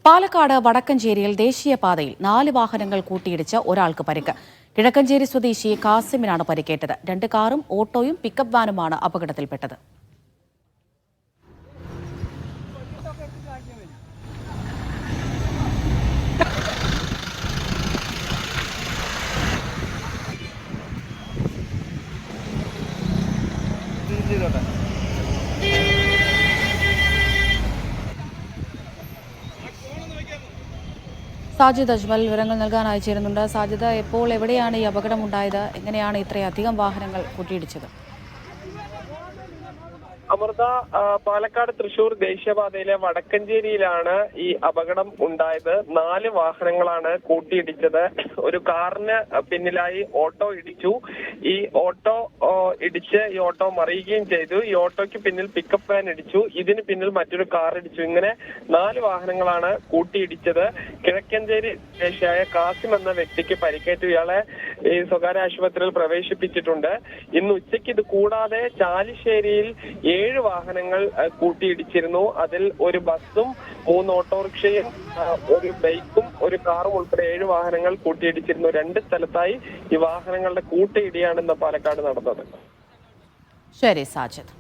പാലക്കാട് വടക്കഞ്ചേരിയിൽ ദേശീയപാതയിൽ 4 വാഹനങ്ങൾ കൂട്ടിയിടിച്ച് ഒരാൾക്ക് പരിക്ക്. കിഴക്കഞ്ചേരി സ്വദേശി കാസിമിനാണ് പരിക്കേറ്റത്. 2 കാറും ഓട്ടോയും പിക്കപ്പ് വാനുമാണ് അപകടത്തിൽപ്പെട്ടത്. സാജിദ് അജ്മൽ വിവരങ്ങൾ നൽകാൻ അയച്ചിരുന്നുണ്ട്. സാജിദ്, എപ്പോൾ എവിടെയാണ് ഈ അപകടം ഉണ്ടായത്? എങ്ങനെയാണ് ഇത്രയധികം വാഹനങ്ങൾ കൂട്ടിയിടിച്ചത്? അമൃത, പാലക്കാട് തൃശൂർ ദേശീയപാതയിലെ വടക്കഞ്ചേരിയിലാണ് ഈ അപകടം ഉണ്ടായത്. 4 വാഹനങ്ങളാണ് കൂട്ടിയിടിച്ചത്. ഒരു കാറിന് പിന്നിലായി ഓട്ടോ ഇടിച്ചു. ഈ ഓട്ടോ ഇടിച്ച് ഈ ഓട്ടോ മറിയുകയും ചെയ്തു. ഈ ഓട്ടോയ്ക്ക് പിന്നിൽ പിക്കപ്പ് വാൻ ഇടിച്ചു. ഇതിന് പിന്നിൽ മറ്റൊരു കാർ ഇടിച്ചു. ഇങ്ങനെ 4 വാഹനങ്ങളാണ് കൂട്ടിയിടിച്ചത്. കിഴക്കഞ്ചേരി സ്വദേശിയായ കാസിം എന്ന വ്യക്തിക്ക് പരിക്കേറ്റു. ഇയാളെ ഈ സ്വകാര്യ ആശുപത്രിയിൽ പ്രവേശിപ്പിച്ചിട്ടുണ്ട്. ഇന്ന് ഉച്ചയ്ക്ക് ഇത് കൂടാതെ ചാലിശ്ശേരിയിൽ 7 വാഹനങ്ങൾ കൂട്ടിയിടിച്ചിരുന്നു. അതിൽ ഒരു ബസ്സും 3 ഓട്ടോറിക്ഷയും ഒരു ബൈക്കും ഒരു കാറും ഉൾപ്പെടെ 7 വാഹനങ്ങൾ കൂട്ടിയിടിച്ചിരുന്നു. 2 സ്ഥലത്തായി ഈ വാഹനങ്ങളുടെ കൂട്ടിയിടിയാണ് ഇന്ന് പാലക്കാട് നടന്നത്. ശരി സാജിദ്.